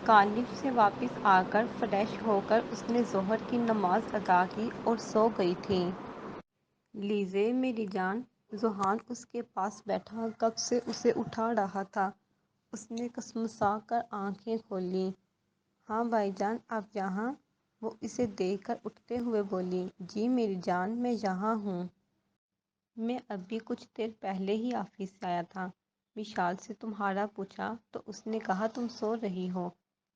College سے واپس آ کر فریش ہو کر اس نے ظہر کی نماز ادا کی اور سو گئی تھی۔ لیزے میری جان، ذوحان اس کے پاس بیٹھا کب سے اسے اٹھا رہا تھا۔ اس نے کسمسا کر آنکھیں کھولیں۔ ہاں بھائی جان، آپ یہاں؟ وہ اسے دیکھ کر اٹھتے ہوئے بولی۔ جی میری جان، میں یہاں ہوں۔ میں ابھی کچھ دیر پہلے ہی آفس سے آیا تھا۔ وشال سے تمہارا پوچھا تو اس نے کہا تم سو رہی ہو،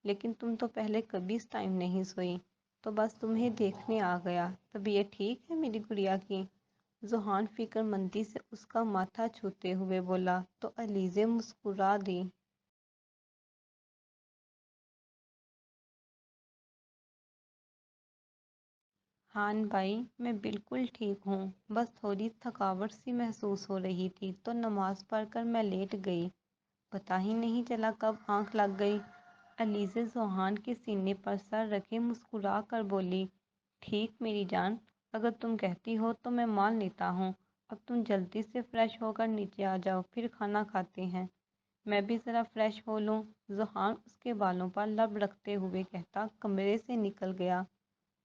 لیکن تم تو پہلے کبھی اس ٹائم نہیں سوئی، تو بس تمہیں دیکھنے آ گیا۔ طبیعت ٹھیک ہے میری گڑیا کی؟ ذوحان فکر مندی سے اس کا ماتھا چھوتے ہوئے بولا تو علیزے مسکرا دی۔ ہاں بھائی، میں بالکل ٹھیک ہوں، بس تھوڑی تھکاوٹ سی محسوس ہو رہی تھی تو نماز پڑھ کر میں لیٹ گئی، پتہ ہی نہیں چلا کب آنکھ لگ گئی۔ علیزے ذوحان کے سینے پر سر رکھے مسکرا کر بولی۔ ٹھیک میری جان، اگر تم کہتی ہو تو میں مان لیتا ہوں۔ اب تم جلدی سے فریش ہو کر نیچے آ جاؤ، پھر کھانا کھاتے ہیں۔ میں بھی ذرا فریش ہو لوں، ذوحان اس کے بالوں پر لب رکھتے ہوئے کہتا کمرے سے نکل گیا۔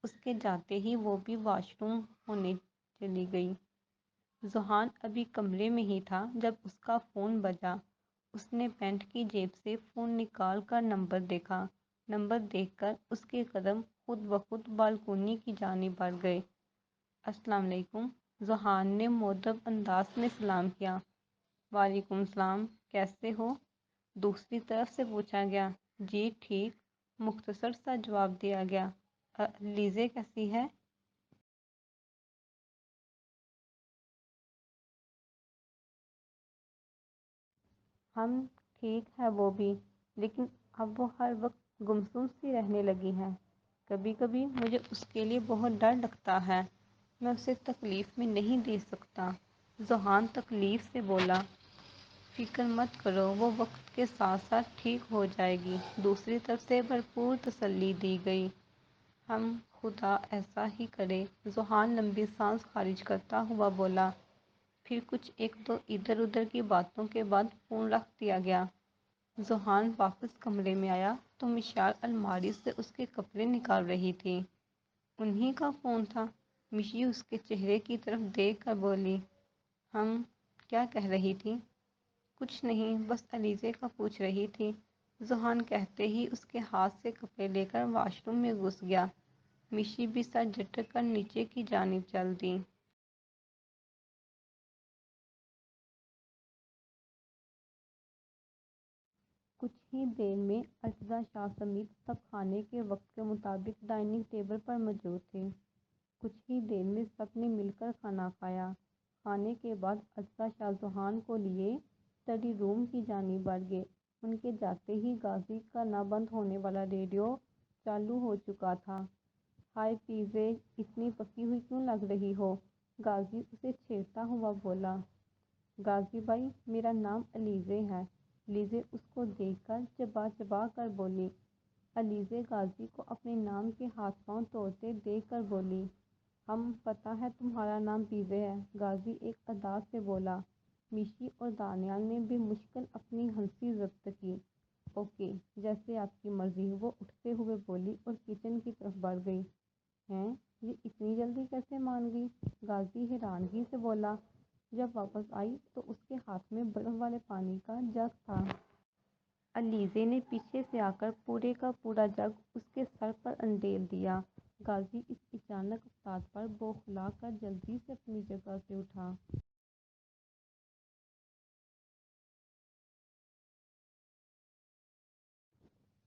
اس کے جاتے ہی وہ بھی واش روم ہونے چلی گئی۔ ذوحان ابھی کمرے میں ہی تھا جب اس کا فون بجا۔ اس نے پینٹ کی جیب سے فون نکال کر نمبر دیکھا۔ نمبر دیکھ کر اس کے قدم خود بخود بالکونی کی جانب بڑھ گئے۔ السلام علیکم، ذوحان نے مؤدب انداز میں سلام کیا۔ وعلیکم السلام، کیسے ہو؟ دوسری طرف سے پوچھا گیا۔ جی ٹھیک، مختصر سا جواب دیا گیا۔ لیزے کیسی ہے؟ ہم ٹھیک ہے وہ بھی، لیکن اب وہ ہر وقت گمسم سی رہنے لگی ہے۔ کبھی کبھی مجھے اس کے لیے بہت ڈر لگتا ہے، میں اسے تکلیف میں نہیں دے سکتا۔ ذوحان تکلیف سے بولا۔ فکر مت کرو، وہ وقت کے ساتھ ساتھ ٹھیک ہو جائے گی، دوسری طرف سے بھرپور تسلی دی گئی۔ ہم خدا ایسا ہی کرے، ذوحان لمبی سانس خارج کرتا ہوا بولا۔ پھر کچھ ایک دو ادھر ادھر کی باتوں کے بعد فون رکھ دیا گیا۔ ذوحان واپس کمرے میں آیا تو مشال الماری سے اس کے کپڑے نکال رہی تھی۔ انہی کا فون تھا؟ مشی اس کے چہرے کی طرف دیکھ کر بولی۔ ہم کیا کہہ رہی تھی؟ کچھ نہیں، بس علیزے کا پوچھ رہی تھی، ذوحان کہتے ہی اس کے ہاتھ سے کپڑے لے کر واش روم میں گھس گیا۔ مشی بھی سر جھٹک کر نیچے کی جانب چل دی۔ کچھ ہی دیر میں اجزا شاہ سمیت سب کھانے کے وقت کے مطابق ڈائننگ ٹیبل پر موجود تھے۔ کچھ ہی دیر میں سب نے مل کر کھانا کھایا۔ کھانے کے بعد اجزا شاہ ذوحان کو لیے اسٹڈی روم کی جانب بڑھ گئے۔ ان کے جاتے ہی غازی کا نہ بند ہونے والا ریڈیو چالو ہو چکا تھا۔ ہائے پیزے، اتنی پکی ہوئی کیوں لگ رہی ہو؟ غازی اسے چھیڑتا ہوا بولا۔ غازی بھائی، میرا نام علیزے ہے، لیزے اس کو دیکھ کر چبا چبا کر بولی۔ علیزے غازی کو اپنے نام کے ہاتھ پاؤں توڑتے دیکھ کر بولی۔ ہم پتہ ہے تمہارا نام پیزے ہے، غازی ایک انداز سے بولا۔ مشی اور دانیال نے بھی مشکل اپنی ہنسی ضبط کی۔ اوکے، جیسے آپ کی مرضی، وہ اٹھتے ہوئے بولی اور کچن کی طرف بڑھ گئی۔ ہیں، یہ اتنی جلدی کیسے مان گئی؟ غازی حیرانگی سے بولا۔ جب واپس آئی تو اس کے ہاتھ میں برف والے پانی کا جگ تھا۔ علیزے نے پیچھے سے آ کر پورے کا پورا جگ اس کے سر پر انڈیل دیا۔ غازی اس اچانک افتاد پر بوکھلا کر جلدی سے اپنی جگہ سے اٹھا۔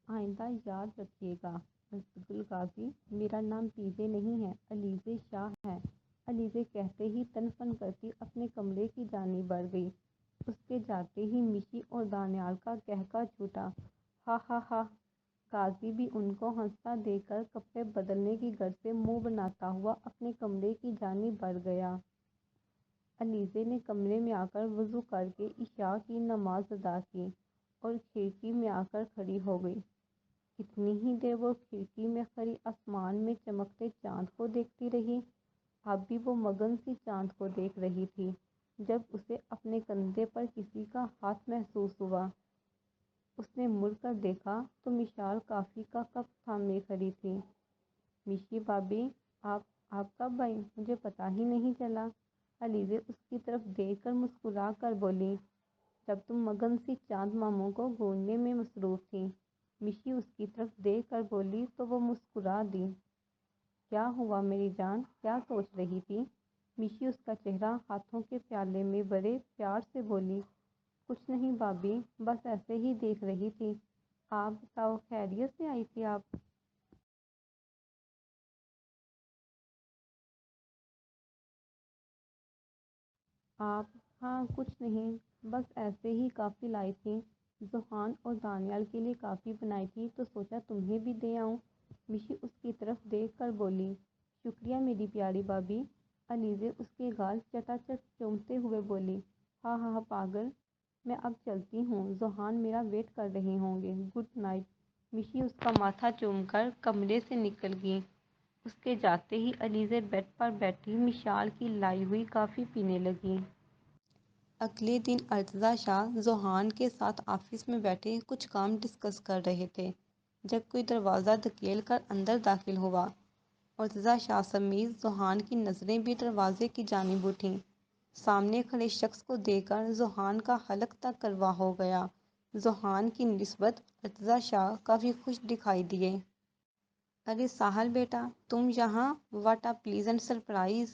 آئندہ یاد رکھیے گا ازدگل غازی، میرا نام پیزے نہیں ہے، علیزے شاہ ہے۔ علیزے کہتے ہی تن فن کرتی اپنے کمرے کی جانب بڑھ گئی۔ اس کے جاتے ہی مشی اور دانیال کا قہقہ چھوٹا۔ ہا ہا ہا۔ غازی بھی ان کو ہنستا دیکھ کر کپڑے بدلنے کی غرض سے منہ بناتا ہوا اپنے کمرے کی جانب بڑھ گیا۔ علیزے نے کمرے میں آ کر وضو کر کے عشاء کی نماز ادا کی اور کھڑکی میں آ کر کھڑی ہو گئی۔ کتنی ہی دیر وہ کھڑکی میں کھڑی آسمان میں چمکتے چاند کو دیکھتی رہی۔ اب بھی وہ مگن سی چاند کو دیکھ رہی تھی جب اسے اپنے کندھے پر کسی کا ہاتھ محسوس ہوا۔ اس نے مڑ کر دیکھا تو مشال کافی کا کپ تھامے کھڑی تھی۔ مشی بھابھی، آپ کب آئی؟ مجھے پتہ ہی نہیں چلا۔ علیزے اس کی طرف دیکھ کر مسکرا کر بولی، جب تم مگن سی چاند ماموں کو گھونڈنے میں مصروف تھی۔ مشی اس کی طرف دیکھ کر بولی تو وہ مسکرا دی۔ کیا ہوا میری جان، کیا سوچ رہی تھی؟ مشی اس کا چہرہ ہاتھوں کے پیالے میں بڑے پیار سے بولی، کچھ نہیں بھابھی، بس ایسے ہی دیکھ رہی تھی۔ آپ بتاؤ، خیریت سے آئی تھی آپ؟ آپ؟ ہاں کچھ نہیں، بس ایسے ہی کافی لائی تھی۔ ذوحان اور دانیال کے لیے کافی بنائی تھی تو سوچا تمہیں بھی دے آؤں۔ مشی اس کی طرف دیکھ کر بولی، شکریہ میری پیاری بھابھی۔ علیزے اس کے گال چٹا چٹ چومتے ہوئے بولی، ہاں ہاں پاگل، میں اب چلتی ہوں، ذوحان میرا ویٹ کر رہے ہوں گے، گڈ نائٹ۔ مشی اس کا ماتھا چوم کر کمرے سے نکل گئی۔ اس کے جاتے ہی علیزے بیڈ پر بیٹھی مشال کی لائی ہوئی کافی پینے لگی۔ اگلے دن ارتضیٰ شاہ ذوحان کے ساتھ آفس میں بیٹھے کچھ کام ڈسکس کر رہے تھے، جب کوئی دروازہ دھکیل کر اندر داخل ہوا۔ ارتضیٰ شاہ سمیت ذوحان کی نظریں بھی دروازے کی جانب اٹھیں۔ سامنے کھڑے شخص کو دیکھ کر ذوحان کا حلق تک کروا ہو گیا۔ ذوحان کی نسبت ارتضیٰ شاہ کافی خوش دکھائی دیے۔ ارے ساحل بیٹا، تم یہاں، what a pleasant surprise.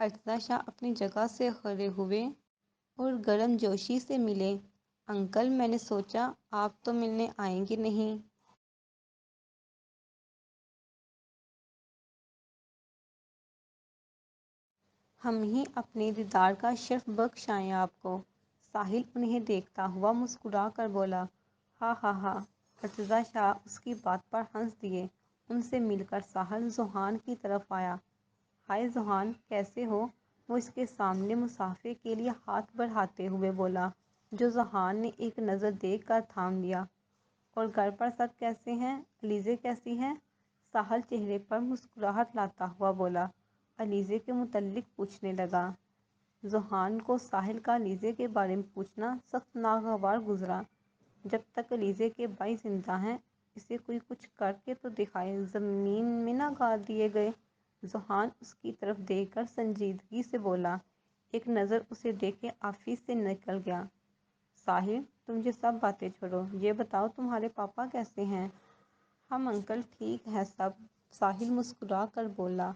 Irtaza Shah اپنی جگہ سے کھڑے ہوئے اور گرم جوشی سے ملے۔ انکل، میں نے سوچا آپ تو ملنے آئیں گے نہیں۔ ہم ہی اپنے دیدار کا شرف بخش آئیں آپ کو۔ ساحل انہیں دیکھتا ہوا مسکرا کر بولا، ہاں ہاں ہاں۔ ارتضیٰ شاہ اس کی بات پر ہنس دیے۔ ان سے مل کر ساحل ذوحان کی طرف آیا۔ ہائے ذوحان، کیسے ہو؟ وہ اس کے سامنے مصافحے کے لیے ہاتھ بڑھاتے ہوئے بولا، جو ذوحان نے ایک نظر دیکھ کر تھام لیا۔ اور گھر پر سب کیسے ہیں؟ علیزے کیسی ہیں؟ ساحل چہرے پر مسکراہٹ لاتا ہوا بولا۔ علیزے کے متعلق پوچھنے لگا۔ ذوحان کو ساحل کا علیزے کے بارے میں پوچھنا سخت ناگوار گزرا۔ جب تک علیزے کے بھائی زندہ ہیں، اسے کوئی کچھ کر کے تو دکھائے، زمین میں نہ گاڑ دیے گئے۔ ذوحان اس کی طرف دیکھ کر سنجیدگی سے بولا، ایک نظر اسے دیکھ کے آفس سے نکل گیا۔ ساحل، تم یہ سب باتیں چھوڑو، یہ بتاؤ تمہارے پاپا کیسے ہیں؟ ہم انکل ٹھیک ہے سب، ساحل مسکرا کر بولا۔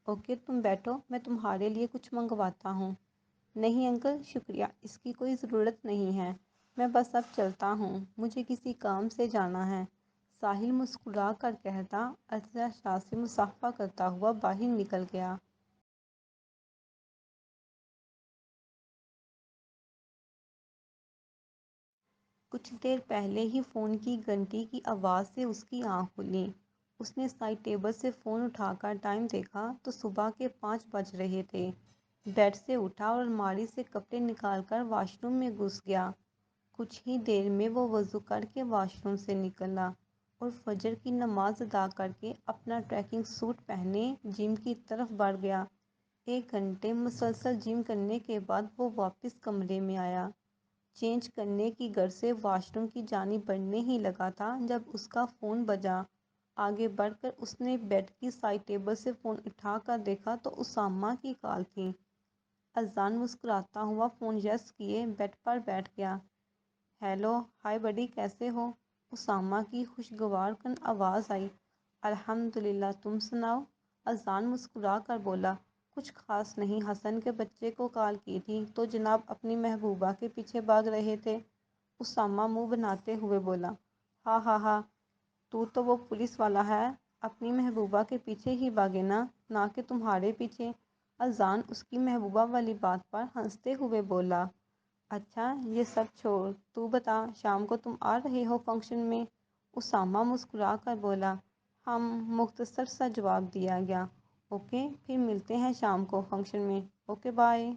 اوکے تم بیٹھو، میں تمہارے لیے کچھ منگواتا ہوں۔ نہیں انکل شکریہ، اس کی کوئی ضرورت نہیں ہے، میں بس اب چلتا ہوں، مجھے کسی کام سے جانا ہے۔ ساحل مسکرا کر کہتا ارتضیٰ شاہ سے مصافحہ کرتا ہوا باہر نکل گیا۔ کچھ دیر پہلے ہی فون کی گھنٹی کی آواز سے اس کی آنکھ کھلی۔ اس نے سائڈ ٹیبل سے فون اٹھا کر ٹائم دیکھا تو صبح کے 5 بج رہے تھے۔ بیڈ سے اٹھا اور الماری سے کپڑے نکال کر واش روم میں گھس گیا۔ کچھ ہی دیر میں وہ وضو کر کے واش روم سے نکلا اور فجر کی نماز ادا کر کے اپنا ٹریکنگ سوٹ پہنے جم کی طرف بڑھ گیا۔ 1 گھنٹے مسلسل جم کرنے کے بعد وہ واپس کمرے میں آیا۔ چینج کرنے کی غرض سے واش روم کی جانب بڑھنے ہی لگا تھا جب اس کا فون بجا۔ آگے بڑھ کر اس نے بیڈ کی سائڈ ٹیبل سے فون اٹھا کر دیکھا تو اسامہ کی کال تھی۔ اذان مسکراتا ہوا فون یس کیے بیڈ پر بیٹھ گیا۔ ہیلو، ہائے بڈی، کیسے ہو؟ اسامہ کی خوشگوار کن آواز آئی۔ الحمدللہ، تم سناؤ؟ اذان مسکرا کر بولا، کچھ خاص نہیں، حسن کے بچے کو کال کی تھی تو جناب اپنی محبوبہ کے پیچھے بھاگ رہے تھے۔ اسامہ منہ بناتے ہوئے بولا، ہاں ہاں ہاں، تو وہ پولیس والا ہے، اپنی محبوبہ کے پیچھے ہی بھاگے نا، نہ کہ تمہارے پیچھے۔ اذان اس کی محبوبہ والی بات پر ہنستے ہوئے بولا، اچھا یہ سب چھوڑ، تو بتا شام کو تم آ رہے ہو فنکشن میں؟ اسامہ مسکرا کر بولا، ہم، مختصر سا جواب دیا گیا۔ اوکے پھر ملتے ہیں شام کو فنکشن میں، اوکے بائے۔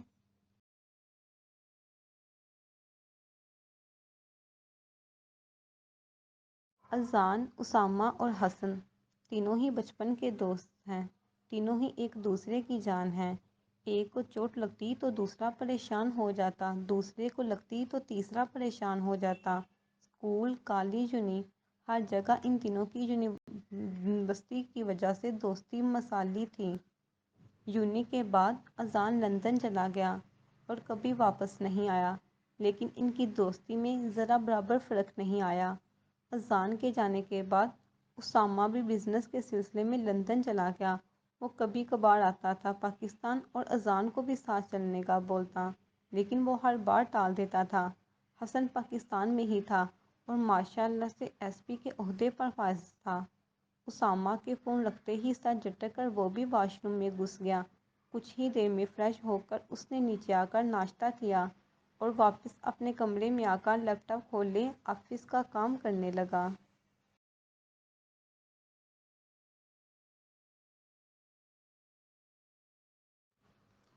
اذان، اسامہ اور حسن تینوں ہی بچپن کے دوست ہیں، تینوں ہی ایک دوسرے کی جان ہیں۔ ایک کو چوٹ لگتی تو دوسرا پریشان ہو جاتا، دوسرے کو لگتی تو تیسرا پریشان ہو جاتا۔ اسکول، کالج، ہر جگہ ان تینوں کی یونیورسٹی کی وجہ سے دوستی مثالی تھی۔ یونی کے بعد اذان لندن چلا گیا اور کبھی واپس نہیں آیا، لیکن ان کی دوستی میں ذرا برابر فرق نہیں آیا۔ اذان کے جانے کے بعد اسامہ بھی بزنس کے سلسلے میں لندن چلا گیا۔ وہ کبھی کبھار آتا تھا پاکستان اور اذان کو بھی ساتھ چلنے کا بولتا، لیکن وہ ہر بار ٹال دیتا تھا۔ حسن پاکستان میں ہی تھا اور ماشاءاللہ سے ایس پی کے عہدے پر فائز تھا۔ اسامہ کے فون لگتے ہی سر جھٹک کر وہ بھی واش روم میں گھس گیا۔ کچھ ہی دیر میں فریش ہو کر اس نے نیچے آ کر ناشتہ کیا اور واپس اپنے کمرے میں آ کر لیپ ٹاپ کھولے آفس کا کام کرنے لگا۔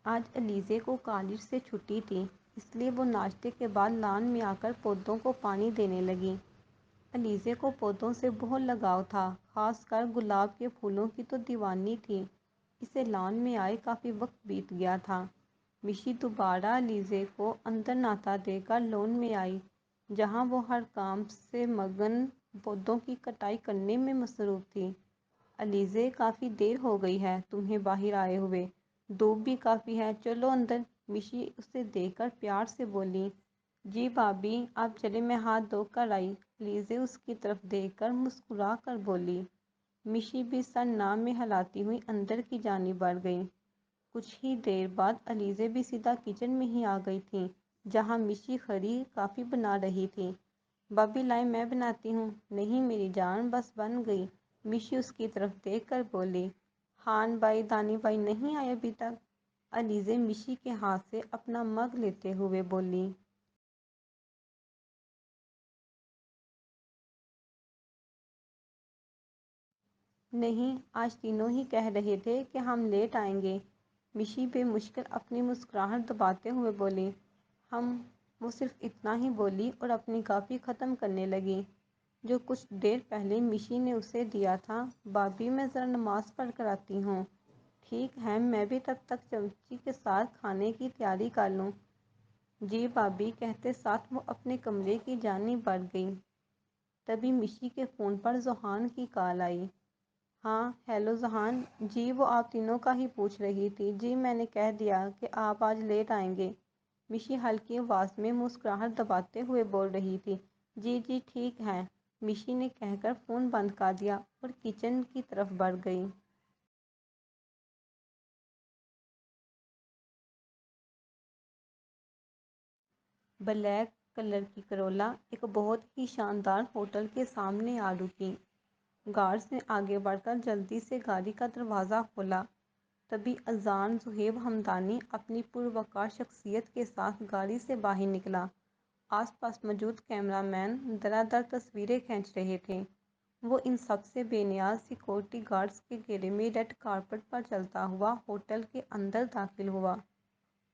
آج علیزے کو کالج سے چھٹی تھی، اس لیے وہ ناشتے کے بعد لان میں آ کر پودوں کو پانی دینے لگی۔ علیزے کو پودوں سے بہت لگاؤ تھا، خاص کر گلاب کے پھولوں کی تو دیوانی تھی۔ اسے لان میں آئے کافی وقت بیت گیا تھا۔ مشی دوبارہ علیزے کو اندر نہاتا دیکھ کر لان میں آئی، جہاں وہ ہر کام سے مگن پودوں کی کٹائی کرنے میں مصروف تھی۔ علیزے، کافی دیر ہو گئی ہے تمہیں باہر آئے ہوئے، دھوپ بھی کافی ہے، چلو اندر۔ مشی اسے دیکھ کر پیار سے بولی۔ جی بھابھی آپ چلیں، میں ہاتھ دھو کر آئی۔ علیزے اس کی طرف دیکھ کر مسکرا کر بولی۔ مشی بھی سر نام میں ہلاتی ہوئی اندر کی جانب بڑھ گئی۔ کچھ ہی دیر بعد علیزے بھی سیدھا کچن میں ہی آ گئی تھی، جہاں مشی کھڑی کافی بنا رہی تھی۔ بھابھی لائیں میں بناتی ہوں۔ نہیں میری جان، بس بن گئی، مشی اس کی طرف دیکھ کر بولی۔ خان بھائی، دانی بھائی نہیں آئے ابھی تک؟ علیزے مشی کے ہاتھ سے اپنا مگ لیتے ہوئے بولی۔ نہیں، آج تینوں ہی کہہ رہے تھے کہ ہم لیٹ آئیں گے۔ مشی بے مشکل اپنی مسکراہٹ دباتے ہوئے بولی۔ وہ صرف اتنا ہی بولی اور اپنی کافی ختم کرنے لگی، جو کچھ دیر پہلے مشی نے اسے دیا تھا۔ بھابھی میں ذرا نماز پڑھ کر آتی ہوں۔ ٹھیک ہے، میں بھی تب تک چمچی کے ساتھ کھانے کی تیاری کر لوں۔ جی بھابھی کہتے ساتھ وہ اپنے کمرے کی جانب بڑھ گئی۔ تبھی مشی کے فون پر ذوحان کی کال آئی۔ ہاں ہیلو ذوحان جی، وہ آپ تینوں کا ہی پوچھ رہی تھی۔ جی میں نے کہہ دیا کہ آپ آج لیٹ آئیں گے، مشی ہلکی آواز میں مسکراہٹ دباتے ہوئے بول رہی تھی۔ جی جی ٹھیک ہے، مشی نے کہہ کر فون بند کر دیا اور کچن کی طرف بڑھ گئی۔ بلیک کلر کی کرولا ایک بہت ہی شاندار ہوٹل کے سامنے آ رکی۔ گارڈز نے آگے بڑھ کر جلدی سے گاڑی کا دروازہ کھولا۔ تبھی اذان زہیب ہمدانی اپنی پروقار شخصیت کے ساتھ گاڑی سے باہر نکلا۔ آس پاس موجود کیمرہ مین دھڑا دھڑ تصویریں کھینچ رہے تھے۔ وہ ان سب سے بے نیاز سیکورٹی گارڈز کے گھیرے میں ریڈ کارپٹ پر چلتا ہوا ہوٹل کے اندر داخل ہوا۔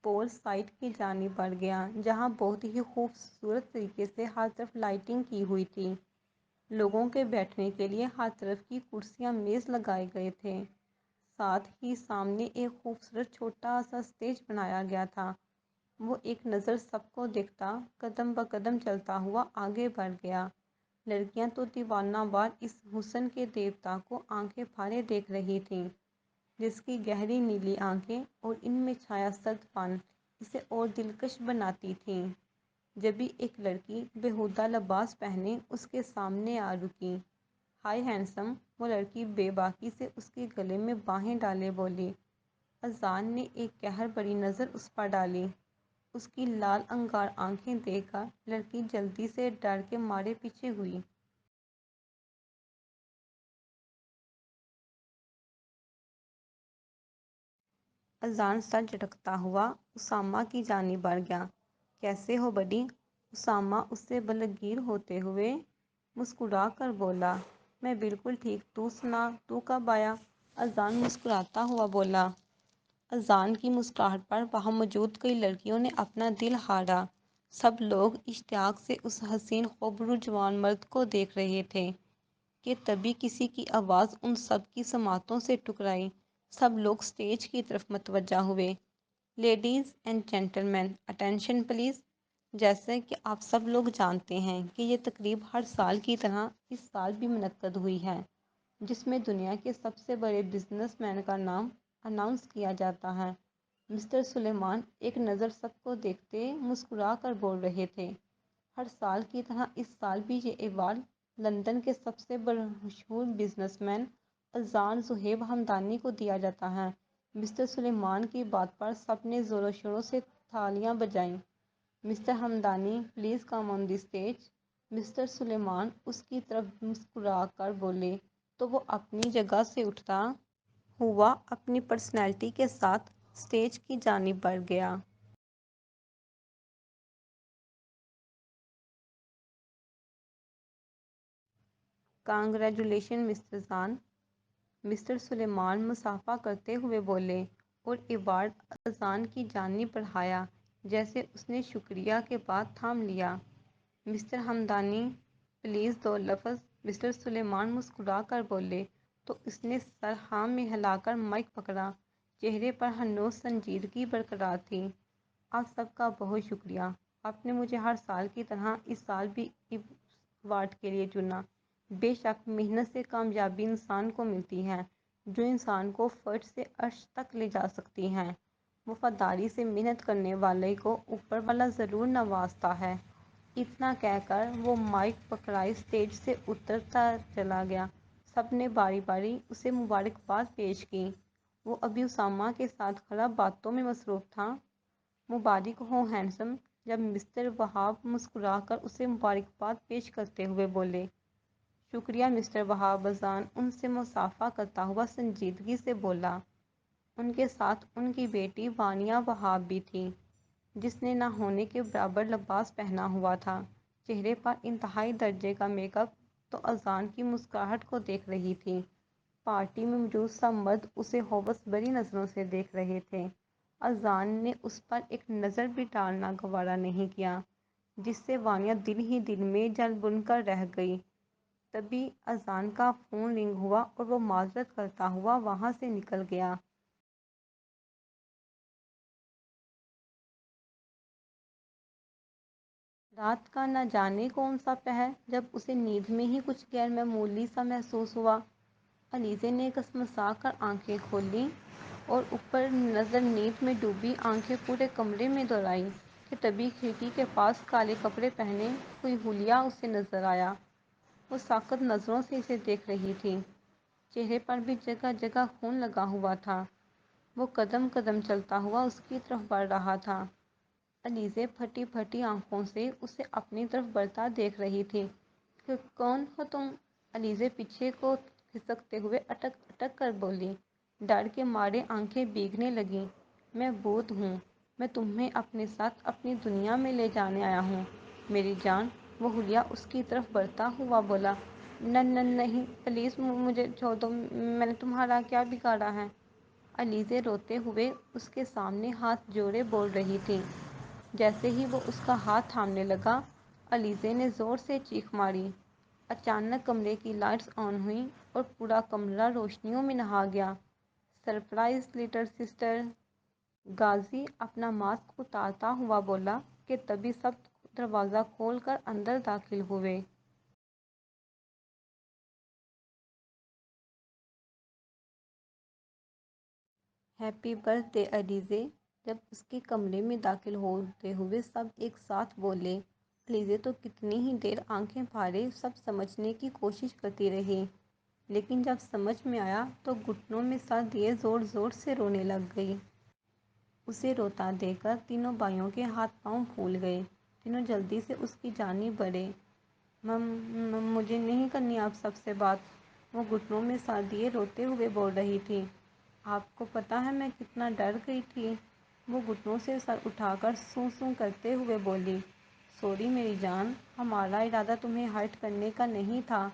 پول سائڈ کی جانب بڑھ گیا، جہاں بہت ہی خوبصورت طریقے سے ہر طرف لائٹنگ کی ہوئی تھی۔ لوگوں کے بیٹھنے کے لیے ہر طرف کی کرسیاں میز لگائے گئے تھے۔ ساتھ ہی سامنے ایک خوبصورت چھوٹا سا اسٹیج بنایا گیا تھا۔ وہ ایک نظر سب کو دیکھتا قدم بقدم چلتا ہوا آگے بڑھ گیا۔ لڑکیاں تو دیوانہ وار اس حسن کے دیوتا کو آنکھیں پھاڑے دیکھ رہی تھیں، جس کی گہری نیلی آنکھیں اور ان میں چھایا سرد پن اسے اور دلکش بناتی تھیں۔ جبھی ایک لڑکی بیہودہ لباس پہنے اس کے سامنے آ رکی۔ ہائی ہینڈسم، وہ لڑکی بے باکی سے اس کے گلے میں باہیں ڈالے بولی۔ اذان نے ایک قہر بھری نظر اس پر ڈالی۔ اس کی لال انگار آنکھیں دیکھ کر لڑکی جلدی سے ڈر کے مارے پیچھے ہوئی۔ اذان سر جھٹکتا ہوا اسامہ کی جانب بڑھ گیا۔ کیسے ہو بڈی؟ اسامہ اس سے بالگیر ہوتے ہوئے مسکرا کر بولا۔ میں بالکل ٹھیک، تو سنا تو کب آیا؟ اذان مسکراتا ہوا بولا۔ اذان کی مسکراہٹ پر وہاں موجود کئی لڑکیوں نے اپنا دل ہارا۔ سب لوگ اشتیاق سے اس حسین خوبرو جوان مرد کو دیکھ رہے تھے کہ تبھی کسی کی آواز ان سب کی سماعتوں سے ٹکرائی۔ سب لوگ اسٹیج کی طرف متوجہ ہوئے۔ Ladies and gentlemen attention please, جیسے کہ آپ سب لوگ جانتے ہیں کہ یہ تقریب ہر سال کی طرح اس سال بھی منعقد ہوئی ہے، جس میں دنیا کے سب سے بڑے بزنس مین کا نام اناؤنس کیا جاتا ہے۔ مسٹر سلیمان ایک نظر سب کو دیکھتے مسکرا کر بول رہے تھے، ہر سال کی طرح اس سال بھی یہ ایوارڈ لندن کے سب سے مشہور بزنس مین اذان زہیب ہمدانی کو دیا جاتا ہے۔ مسٹر سلیمان کی بات پر سب نے زوروں شوروں سے تالیاں بجائیں۔ Mister Hamdani please come on the stage. Mister Suleman اس کی طرف مسکرا کر بولے تو وہ اپنی جگہ سے اٹھتا ہوا اپنی پرسنالٹی کے ساتھ اسٹیج کی جانب بڑھ گیا۔ کانگریچولیشن مسٹر اذان، مسٹر سلیمان مصافحہ کرتے ہوئے بولے اور ایوارڈ اذان کی جانب بڑھایا۔ جیسے اس نے شکریہ کے بعد تھام لیا۔ مسٹر ہمدانی پلیز دو لفظ۔ مسٹر سلیمان مسکرا کر بولے تو اس نے سر ہاں میں ہلا کر مائک پکڑا۔ چہرے پر ہنوز سنجیدگی برقرار تھی۔ آپ سب کا بہت شکریہ، آپ نے مجھے ہر سال کی طرح اس سال بھی ایوارڈ کے لیے چنا۔ بے شک محنت سے کامیابی انسان کو ملتی ہے جو انسان کو فرش سے عرش تک لے جا سکتی ہے۔ وفاداری سے محنت کرنے والے کو اوپر والا ضرور نوازتا ہے۔ اتنا کہہ کر وہ مائک پکڑائے اسٹیج سے اترتا چلا گیا۔ سب نے باری باری اسے مبارکباد پیش کی۔ وہ ابھی اسامہ کے ساتھ کھڑا باتوں میں مصروف تھا۔ مبارک ہو ہینڈسم، جب مسٹر وہاب مسکرا کر اسے مبارکباد پیش کرتے ہوئے بولے۔ شکریہ مسٹر وہاب، اذان ان سے مصافحہ کرتا ہوا سنجیدگی سے بولا۔ ان کے ساتھ ان کی بیٹی وانیہ وہاب بھی تھی، جس نے نہ ہونے کے برابر لباس پہنا ہوا تھا۔ چہرے پر انتہائی درجے کا میک اپ تو اذان کی مسکراہٹ کو دیکھ رہی تھی۔ پارٹی میں موجود سب مرد اسے ہوس بھری نظروں سے دیکھ رہے تھے۔ اذان نے اس پر ایک نظر بھی ڈالنا گوارا نہیں کیا، جس سے وانیہ دل ہی دل میں جل بھن کر رہ گئی۔ تبھی اذان کا فون رنگ ہوا اور وہ معذرت کرتا ہوا وہاں سے نکل گیا۔ رات کا نہ جانے کون سا پہر جب اسے نیند میں ہی کچھ غیر معمولی سا محسوس ہوا۔ علیزے نے کسمسا کر آنکھیں کھولیں اور اوپر نظر نیند میں ڈوبی آنکھیں پورے کمرے میں دوڑائیں کہ تبھی کھڑکی کے پاس کالے کپڑے پہنے ہوئی حلیہ اسے نظر آیا۔ وہ ساکت نظروں سے اسے دیکھ رہی تھی۔ چہرے پر بھی جگہ جگہ خون لگا ہوا تھا۔ وہ قدم قدم چلتا ہوا اس کی طرف بڑھ رہا تھا۔ علیزے پھٹی پھٹی آنکھوں سے اسے اپنی طرف بڑھتا دیکھ رہی تھی۔ کون ہو تم؟ علیزے پیچھے کو کھسکتے ہوئے اٹک اٹک کر بولی۔ ڈر کے مارے آنکھیں بھیگنے لگیں۔ میں بھوت ہوں، میں تمہیں اپنے ساتھ اپنی دنیا میں لے جانے آیا ہوں میری جان۔ وہ حلیہ اس کی طرف بڑھتا ہوا بولا۔ نہیں پلیز مجھے چھوڑ دو، میں نے تمہارا کیا بگاڑا ہے؟ علیزے روتے ہوئے اس کے سامنے ہاتھ جوڑے بول رہی تھی۔ جیسے ہی وہ اس کا ہاتھ تھامنے لگا، علیزے نے زور سے چیخ ماری۔ اچانک کمرے کی لائٹس آن ہوئیں اور پورا کمرہ روشنیوں میں نہا گیا۔ Surprise little sister! غازی اپنا ماسک اتارتا ہوا بولا کہ تبھی سب دروازہ کھول کر اندر داخل ہوئے۔ Happy birthday Alizeh! جب اس کے کمرے میں داخل ہوتے ہوئے سب ایک ساتھ بولے۔ علیزے تو کتنی ہی دیر آنکھیں پھاڑے سب سمجھنے کی کوشش کرتی رہی، لیکن جب سمجھ میں آیا تو گھٹنوں میں سر دیے زور زور سے رونے لگ گئی۔ اسے روتا دیکھ کر تینوں بھائیوں کے ہاتھ پاؤں پھول گئے۔ تینوں جلدی سے اس کی جانب بڑھے۔ مجھے نہیں کرنی آپ سب سے بات، وہ گھٹنوں میں سر دیے روتے ہوئے بول رہی تھی۔ آپ کو پتہ ہے میں کتنا ڈر گئی تھی، وہ گھٹنوں سے سر اٹھا کر سوں سوں کرتے ہوئے بولی۔ سوری میری جان، ہمارا ارادہ تمہیں ہرٹ کرنے کا نہیں تھا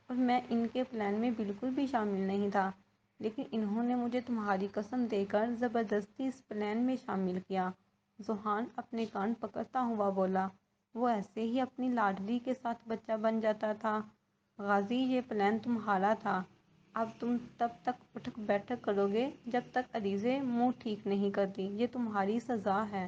اور میں ان کے پلان میں بالکل بھی شامل نہیں تھا، لیکن انہوں نے مجھے تمہاری قسم دے کر زبردستی اس پلان میں شامل کیا۔ ذوحان اپنے کان پکڑتا ہوا بولا۔ وہ ایسے ہی اپنی لاڈلی کے ساتھ بچہ بن جاتا تھا۔ غازی یہ پلان تمہارا تھا، اب تم تب تک اٹھک بیٹھک کرو گے جب تک علیزے منہ ٹھیک نہیں کرتی، یہ تمہاری سزا ہے۔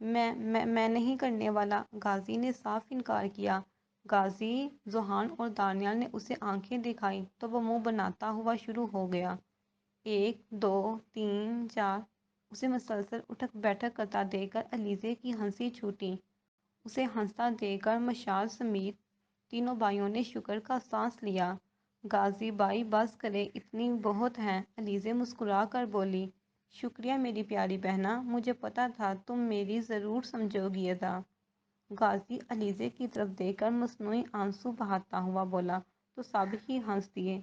میں نہیں کرنے والا، غازی نے صاف انکار کیا۔ غازی، ذوحان اور دانیال نے اسے آنکھیں دکھائیں تو وہ منہ بناتا ہوا شروع ہو گیا۔ 1 2 3 4 اسے مسلسل اٹھک بیٹھک کرتا دیکھ کر علیزے کی ہنسی چھوٹی۔ اسے ہنستا دیکھ کر مشال سمیت تینوں بھائیوں نے شکر کا سانس لیا۔ غازی بھائی بس کرے، اتنی بہت ہیں، علیزے مسکرا کر بولی۔ شکریہ میری پیاری بہنا، مجھے پتا تھا تم میری ضرور سمجھو گی ادا۔ غازی علیزے کی طرف دیکھ کر مصنوعی آنسو بہاتا ہوا بولا تو سب ہی ہنس دیے۔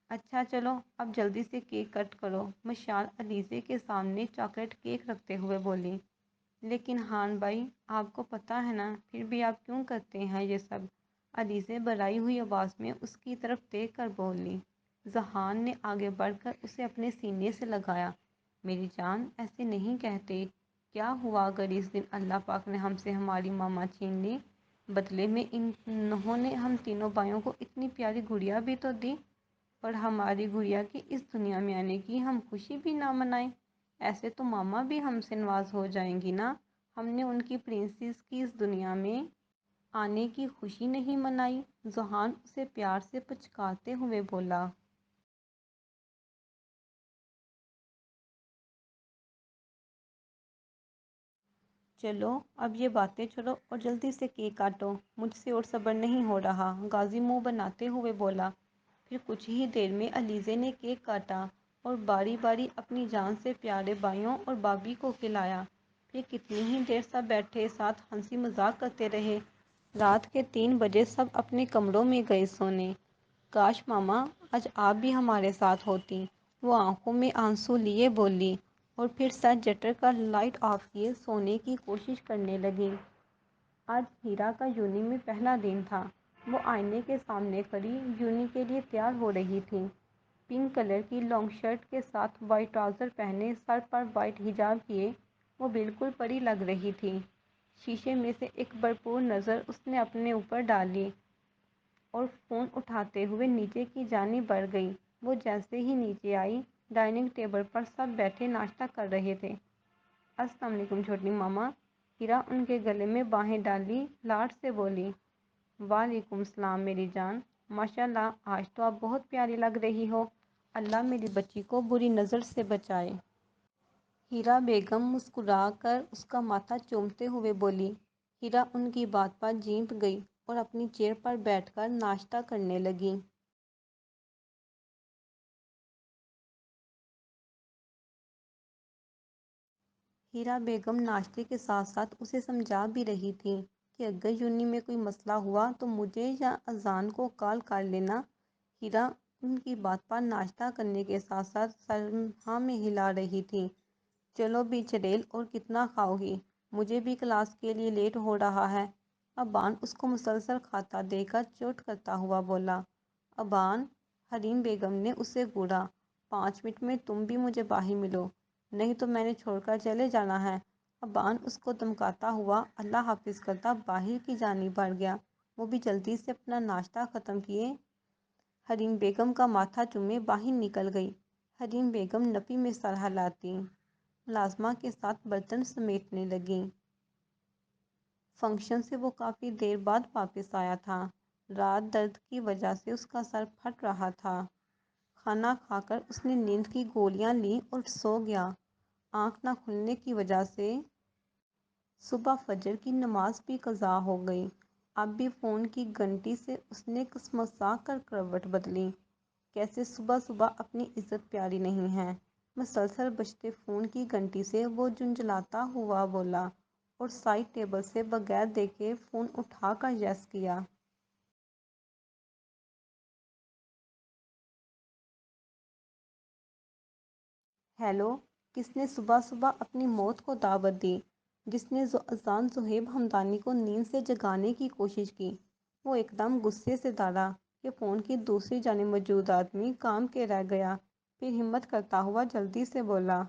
اچھا چلو اب جلدی سے کیک کٹ کرو، مشال علیزے کے سامنے چاکلیٹ کیک رکھتے ہوئے بولی۔ لیکن ہان بھائی، آپ کو پتہ ہے نا، پھر بھی آپ کیوں کرتے ہیں یہ سب؟ علیزے بھرائی ہوئی آواز میں اس کی طرف دیکھ کر بولی۔ ذوحان نے آگے بڑھ کر اسے اپنے سینے سے لگایا۔ میری جان، ایسے نہیں کہتے۔ کیا ہوا اگر اس دن اللہ پاک نے ہم سے ہماری ماما چھین لی؟ بدلے میں انہوں نے ہم تینوں بھائیوں کو اتنی پیاری گڑیا بھی تو دی، پر ہماری گڑیا کی اس دنیا میں آنے کی ہم خوشی بھی نہ منائیں۔ ایسے تو ماما بھی ہم سے ناراض ہو جائیں گی نا، ہم نے ان کی پرنسس کی اس دنیا میں آنے کی خوشی نہیں منائی۔ ذوحان اسے پیار سے پچکارتے ہوئے بولا۔ چلو اب یہ باتیں چھوڑو اور جلدی سے کیک کاٹو، مجھ سے اور صبر نہیں ہو رہا، غازی منہ بناتے ہوئے بولا۔ پھر کچھ ہی دیر میں علیزے نے کیک کاٹا اور باری باری اپنی جان سے پیارے بھائیوں اور بھابھی کو کھلایا۔ پھر کتنی ہی دیر سب بیٹھے ساتھ ہنسی مذاق کرتے رہے۔ رات کے 3 بجے سب اپنے کمروں میں گئے سونے۔ کاش ماما آج آپ بھی ہمارے ساتھ ہوتی، وہ آنکھوں میں آنسو لیے بولی، اور پھر سر جٹر کر لائٹ آف کیے سونے کی کوشش کرنے لگی۔ آج ہیرا کا یونی میں پہلا دن تھا۔ وہ آئینے کے سامنے کھڑی یونی کے لیے تیار ہو رہی تھی۔ پنک کلر کی لانگ شرٹ کے ساتھ وائٹ ٹراؤزر پہنے، سر پر وائٹ حجاب کیے وہ بالکل پری لگ رہی تھی۔ شیشے میں سے ایک بھرپور نظر اس نے اپنے اوپر ڈالی اور فون اٹھاتے ہوئے نیچے کی جانب بڑھ گئی۔ وہ جیسے ہی نیچے آئی، ڈائننگ ٹیبل پر سب بیٹھے ناشتہ کر رہے تھے۔ السلام علیکم چھوٹی ماما، ہیرا ان کے گلے میں باہیں ڈالی لاڈ سے بولی۔ وعلیکم السلام میری جان، ماشاء اللہ آج تو آپ بہت پیاری لگ رہی ہو، اللہ میری بچی کو بری نظر سے بچائے۔ ہیرا بیگم مسکرا کر اس کا ماتھا چومتے ہوئے بولی۔ ہیرا ان کی بات پر جھینپ گئی اور اپنی چیئر پر بیٹھ کر ناشتہ کرنے لگی۔ ہیرا بیگم ناشتے کے ساتھ ساتھ اسے سمجھا بھی رہی تھی کہ اگر یونی میں کوئی مسئلہ ہوا تو مجھے یا اذان کو کال کر لینا۔ ہیرا ان کی بات پر ناشتہ کرنے کے ساتھ ساتھ سر ہاں میں ہلا رہی تھی۔ چلو بھی چڑیل، اور کتنا کھاؤ گی؟ مجھے بھی کلاس کے لیے لیٹ ہو رہا ہے۔ ابان اس کو مسلسل کھاتا دیکھ کر چوٹ کرتا ہوا بولا۔ ابان، حریم بیگم نے اسے گھورا، 5 منٹ میں تم بھی مجھے باہر ملو، نہیں تو میں نے چھوڑ کر چلے جانا ہے۔ ابان اس کو دھمکاتا ہوا اللہ حافظ کرتا باہر کی جانب بڑھ گیا۔ وہ بھی جلدی سے اپنا ناشتہ ختم کیے حریم بیگم کا ماتھا چومے باہر نکل گئی۔ حریم بیگم نفی میں سر ہلاتی ملازمہ کے ساتھ برتن سمیٹنے لگیں۔ فنکشن سے وہ کافی دیر بعد واپس آیا تھا۔ رات درد کی وجہ سے اس کا سر پھٹ رہا تھا۔ کھانا کھا کر اس نے نیند کی گولیاں لیں اور سو گیا۔ آنکھ نہ کھلنے کی وجہ سے صبح فجر کی نماز بھی قضا ہو گئی۔ اب بھی فون کی گھنٹی سے اس نے کسمسا کر کروٹ بدلی۔ کیسے صبح صبح اپنی عزت پیاری نہیں ہے؟ مسلسل بجتے فون کی گھنٹی سے وہ جھنجھلاتا ہوا بولا اور سائڈ ٹیبل سے بغیر دیکھے فون اٹھا کر یس کیا۔ ہیلو، کس نے صبح صبح اپنی موت کو دعوت دی؟ جس نے اذان زہیب ہمدانی کو نیند سے جگانے کی کوشش کی؟ وہ ایک دم غصے سے دادا کہ فون کی دوسری جانب موجود آدمی کام کے رہ گیا۔ پھر ہمت کرتا ہوا جلدی سے بولا۔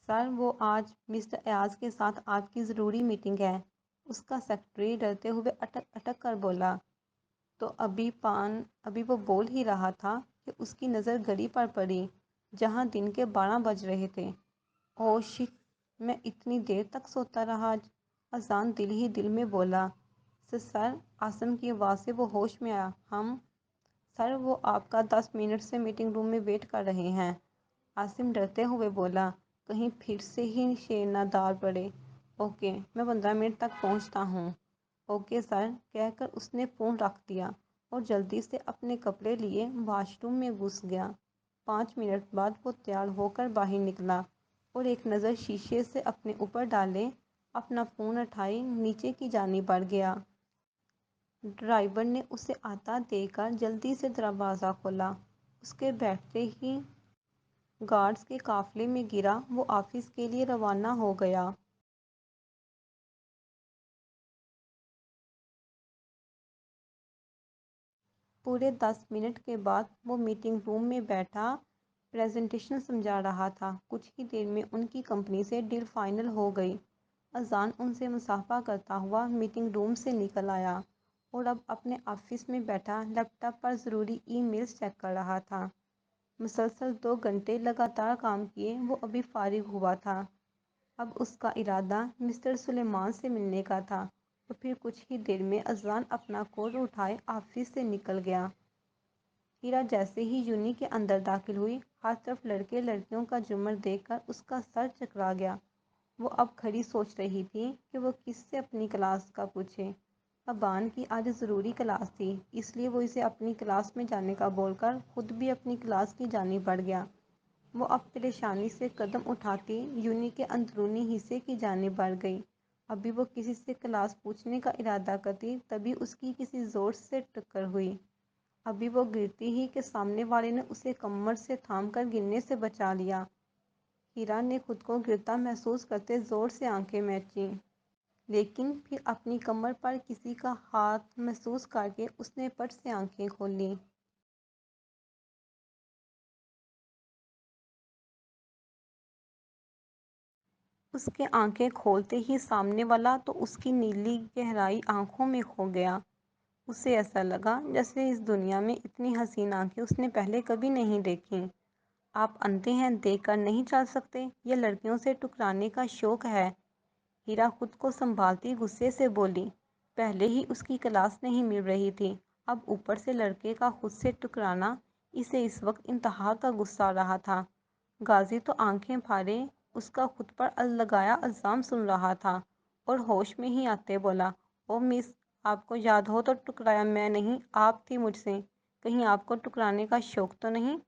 سر، وہ آج مسٹر ایاز کے ساتھ آپ کی ضروری میٹنگ ہے۔ اس کا سیکرٹری ڈرتے ہوئے اٹک اٹک کر بولا۔ تو ابھی وہ بول ہی رہا تھا کہ اس کی نظر گھڑی پر پڑی جہاں دن کے 12 بج رہے تھے۔ اوہ شٹ، میں اتنی دیر تک سوتا رہا آج۔ اذان دل ہی دل میں بولا۔ سر، عاصم کی آواز سے وہ ہوش میں آیا۔ سر، وہ آپ کا 10 منٹ سے میٹنگ روم میں ویٹ کر رہے ہیں۔ عاصم ڈرتے ہوئے بولا، کہیں پھر سے ہی شیر نہ دار پڑے۔ اوکے، میں 15 منٹ تک پہنچتا ہوں۔ اوکے سر، کہہ کر اس نے فون رکھ دیا اور جلدی سے اپنے کپڑے لیے واش روم میں گھس گیا۔ 5 منٹ بعد وہ تیار ہو کر باہر نکلا اور ایک نظر شیشے سے اپنے اوپر ڈالے اپنا فون اٹھائے نیچے کی جانب بڑھ گیا۔ ڈرائیور نے اسے آتا دیکھ کر جلدی سے دروازہ کھولا۔ اس کے بیٹھتے ہی گارڈز کے قافلے میں گرا۔ وہ آفس کے لیے روانہ ہو گیا۔ پورے 10 منٹ کے بعد وہ میٹنگ روم میں بیٹھا پریزنٹیشن سمجھا رہا تھا۔ کچھ ہی دیر میں ان کی کمپنی سے ڈیل فائنل ہو گئی۔ اذان ان سے مصافحہ کرتا ہوا میٹنگ روم سے نکل آیا اور اب اپنے آفس میں بیٹھا لیپ ٹاپ پر ضروری ای میلز چیک کر رہا تھا۔ مسلسل 2 گھنٹے لگاتار کام کیے وہ ابھی فارغ ہوا تھا۔ اب اس کا ارادہ مسٹر سلیمان سے ملنے کا تھا اور پھر کچھ ہی دیر میں اذان اپنا کوٹ اٹھائے آفس سے نکل گیا۔ ہیرا جیسے ہی یونی کے اندر داخل ہوئی، ہر طرف لڑکے لڑکیوں کا جمر دیکھ کر اس کا سر چکرا گیا۔ وہ اب کھڑی سوچ رہی تھی کہ وہ کس سے اپنی کلاس کا پوچھے۔ ابان کی آج ضروری کلاس تھی، اس لیے وہ اسے اپنی کلاس میں جانے کا بول کر خود بھی اپنی کلاس کی جانب بڑھ گیا۔ وہ اب پریشانی سے قدم اٹھاتی یونی کے اندرونی حصے کی جانب بڑھ گئی۔ ابھی وہ کسی سے کلاس پوچھنے کا ارادہ کرتی تبھی اس کی کسی زور سے ٹکر ہوئی۔ ابھی وہ گرتی ہی کہ سامنے والے نے اسے کمر سے تھام کر گرنے سے بچا لیا۔ ہیرا نے خود کو گرتا محسوس کرتے زور سے آنکھیں مینچیں، لیکن پھر اپنی کمر پر کسی کا ہاتھ محسوس کر کے اس نے پٹ سے آنکھیں کھول لیں۔ اس کے آنکھیں کھولتے ہی سامنے والا تو اس کی نیلی گہرائی آنکھوں میں کھو گیا۔ اسے ایسا لگا جیسے اس دنیا میں اتنی حسین آنکھیں اس نے پہلے کبھی نہیں دیکھیں۔ آپ اندھے ہیں، دیکھ کر نہیں چل سکتے؟ یہ لڑکیوں سے ٹکرانے کا شوق ہے؟ ہیرا خود کو سنبھالتی غصے سے بولی۔ پہلے ہی اس کی کلاس نہیں مل رہی تھی، اب اوپر سے لڑکے کا خود سے ٹکرانا، اسے اس وقت انتہا کا غصہ آ رہا تھا۔ غازی تو آنکھیں پھاڑے اس کا خود پر لگایا الزام سن رہا تھا اور ہوش میں ہی آتے بولا، او مس، آپ کو یاد ہو تو ٹکرایا میں نہیں آپ تھی مجھ سے، کہیں آپ کو ٹکرانے کا شوق تو نہیں؟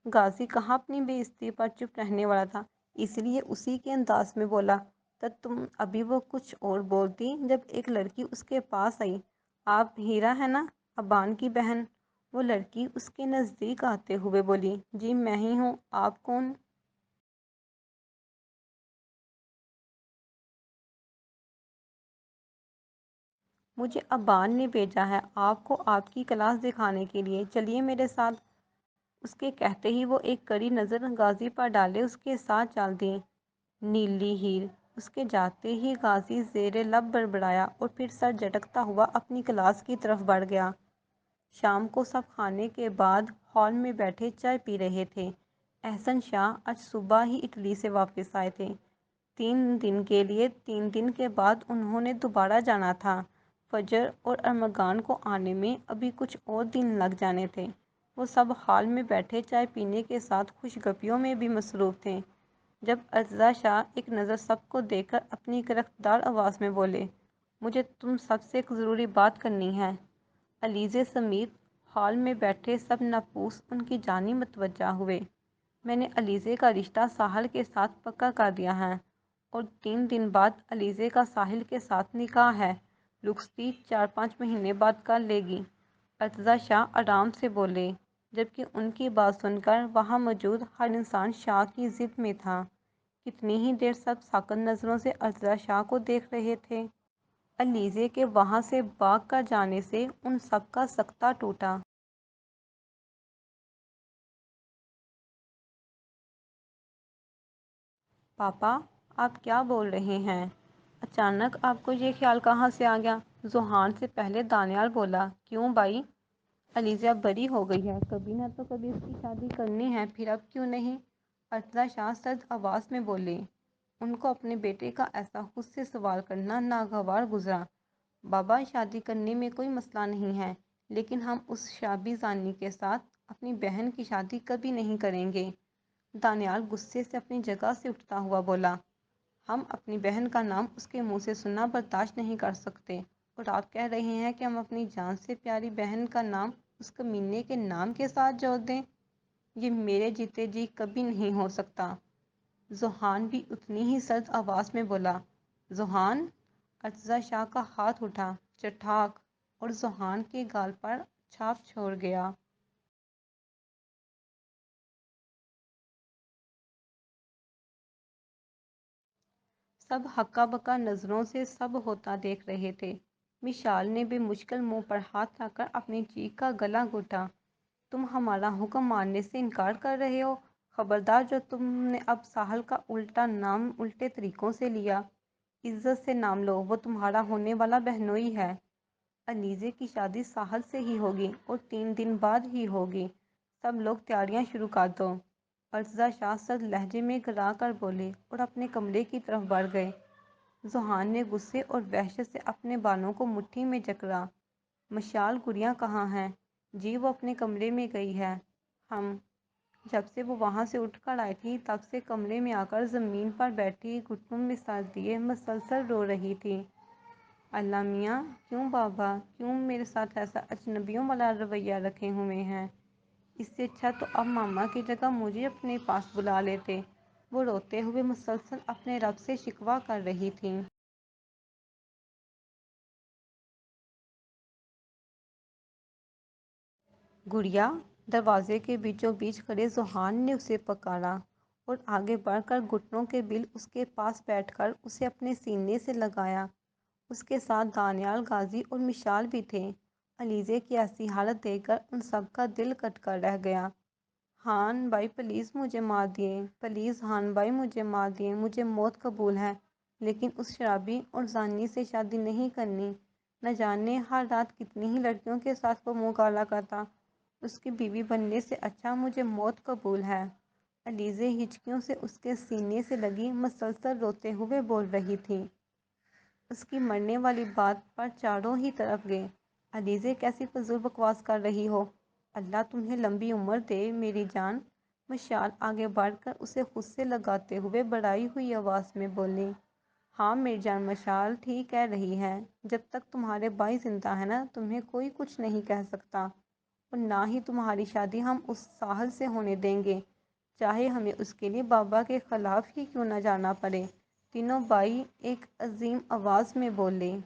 غازی کہاں اپنی بے عزتی پر چپ رہنے والا تھا، اس لیے اسی کے انداز میں بولا، تم ابھی وہ کچھ اور بولتی جب ایک لڑکی اس کے پاس آئی، آپ ہیرا ہے نا، ابان کی بہن؟ وہ لڑکی اس کے نزدیک آتے ہوئے بولی، جی میں ہی ہوں، آپ کون؟ مجھے ابان نے بھیجا ہے آپ کو آپ کی کلاس دکھانے کے لیے، چلیے میرے ساتھ۔ اس کے کہتے ہی وہ ایک کڑی نظر غازی پر ڈالے اس کے ساتھ چل دی۔ نیلی ہیر، اس کے جاتے ہی غازی زیر لب بڑبڑایا اور پھر سر جھٹکتا ہوا اپنی کلاس کی طرف بڑھ گیا۔ شام کو سب کھانے کے بعد ہال میں بیٹھے چائے پی رہے تھے۔ احسن شاہ آج صبح ہی اٹلی سے واپس آئے تھے، 3 دن کے لیے۔ 3 دن کے بعد انہوں نے دوبارہ جانا تھا۔ فجر اور ارمغان کو آنے میں ابھی کچھ اور دن لگ جانے تھے۔ وہ سب ہال میں بیٹھے چائے پینے کے ساتھ خوش گپیوں میں بھی مصروف تھے جب ارزا شاہ ایک نظر سب کو دیکھ کر اپنی کرختدار آواز میں بولے، مجھے تم سب سے ایک ضروری بات کرنی ہے۔ علیزے سمیت ہال میں بیٹھے سب ناپوس ان کی جانب متوجہ ہوئے۔ میں نے علیزے کا رشتہ ساحل کے ساتھ پکا کر دیا ہے اور 3 دن بعد علیزے کا ساحل کے ساتھ نکاح ہے، رخصتی 4-5 مہینے بعد کر لے گی۔ ارزا شاہ آرام سے بولے، جبکہ ان کی بات سن کر وہاں موجود ہر انسان شاہ کی ضد میں تھا۔ کتنی ہی دیر سب ساکت نظروں سے ارزا شاہ کو دیکھ رہے تھے۔ علیزے کے وہاں سے بھاگ کر جانے سے ان سب کا سکتہ ٹوٹا۔ پاپا، آپ کیا بول رہے ہیں؟ اچانک آپ کو یہ خیال کہاں سے آ گیا؟ ذوحان سے پہلے دانیال بولا، کیوں بھائی؟ علیزہ بڑی ہو گئی ہے، کبھی نہ تو کبھی اس کی شادی کرنی ہے، پھر اب کیوں نہیں؟ ارشد شاہ سرد آواز میں بولے۔ ان کو اپنے بیٹے کا ایسا خود سے سوال کرنا ناگوار گزرا۔ بابا، شادی کرنے میں کوئی مسئلہ نہیں ہے، لیکن ہم اس شابی زانی کے ساتھ اپنی بہن کی شادی کبھی نہیں کریں گے۔ دانیال غصے سے اپنی جگہ سے اٹھتا ہوا بولا۔ ہم اپنی بہن کا نام اس کے منہ سے سننا برداشت نہیں کر سکتے، اور آپ کہہ رہے ہیں کہ ہم اپنی جان سے پیاری بہن کا نام اس کمینے کے نام کے ساتھ جوڑ دیں؟ یہ میرے جیتے جی کبھی نہیں ہو سکتا۔ ذوحان بھی اتنی ہی سرد آواز میں بولا۔ ذوحان؟ ارشد شاہ کا ہاتھ اٹھا، چٹاک، اور ذوحان کے گال پر چھاپ چھوڑ گیا۔ سب ہکا بکا نظروں سے سب ہوتا دیکھ رہے تھے۔ مشال نے بے مشکل منہ پر ہاتھ رکھ کر اپنی چیخ کا گلا گھونٹا۔ تم ہمارا حکم ماننے سے انکار کر رہے ہو؟ خبردار، جو تم نے اب ساحل کا الٹا نام الٹے طریقوں سے لیا۔ عزت سے نام لو، وہ تمہارا ہونے والا بہنوئی ہے۔ علیزے کی شادی ساحل سے ہی ہوگی، اور 3 دن بعد ہی ہوگی۔ سب لوگ تیاریاں شروع کر دو۔ ارشد شاہ سرد لہجے میں گرا کر بولے اور اپنے کمرے کی طرف بڑھ گئے۔ ذوحان نے غصے اور وحشت سے اپنے بالوں کو مٹھی میں جکڑا۔ مشال گڑیا کہاں ہے؟ جی، وہ اپنے کمرے میں گئی ہے۔ ہم جب سے وہ وہاں سے اٹھ کر آئی تھی تب سے کمرے میں آ کر زمین پر بیٹھی گھٹنوں میں سر دیے مسلسل رو رہی تھی۔ اللہ میاں، کیوں بابا، کیوں میرے ساتھ ایسا اجنبیوں والا رویہ رکھے ہوئے ہیں؟ اس سے اچھا تو اب ماما کی جگہ مجھے اپنے پاس بلا لیتے۔ وہ روتے ہوئے مسلسل اپنے رب سے شکوہ کر رہی تھیں۔ گڑیا! دروازے کے بیچوں بیچ کھڑے ذوحان نے اسے پکارا، اور آگے بڑھ کر گھٹنوں کے بل اس کے پاس بیٹھ کر اسے اپنے سینے سے لگایا۔ اس کے ساتھ دانیال، غازی اور مشال بھی تھے۔ علیزے کی ایسی حالت دیکھ کر ان سب کا دل کٹ کر رہ گیا۔ ہان بھائی، پلیز مجھے مار دیں، پلیز ہان بھائی مجھے مار دیں، مجھے موت قبول ہے، لیکن اس شرابی اور زانی سے شادی نہیں کرنی۔ نہ جانے ہر رات کتنی ہی لڑکیوں کے ساتھ وہ منہ کالا کرتا۔ اس کی بیوی بننے سے اچھا مجھے موت قبول ہے۔ علیزے ہچکیوں سے اس کے سینے سے لگی مسلسل روتے ہوئے بول رہی تھی۔ اس کی مرنے والی بات پر چاروں ہی طرف گئے۔ علیزے، کیسی فضول بکواس کر رہی ہو؟ اللہ تمہیں لمبی عمر دے میری جان۔ مشال آگے بڑھ کر اسے خود سے لگاتے ہوئے بڑھائی ہوئی آواز میں بولی۔ ہاں میری جان، مشال ٹھیک کہہ رہی ہے۔ جب تک تمہارے بھائی زندہ ہے نا، تمہیں کوئی کچھ نہیں کہہ سکتا، اور نہ ہی تمہاری شادی ہم اس ساحل سے ہونے دیں گے، چاہے ہمیں اس کے لیے بابا کے خلاف ہی کیوں نہ جانا پڑے۔ تینوں بھائی ایک عظیم آواز میں بولے۔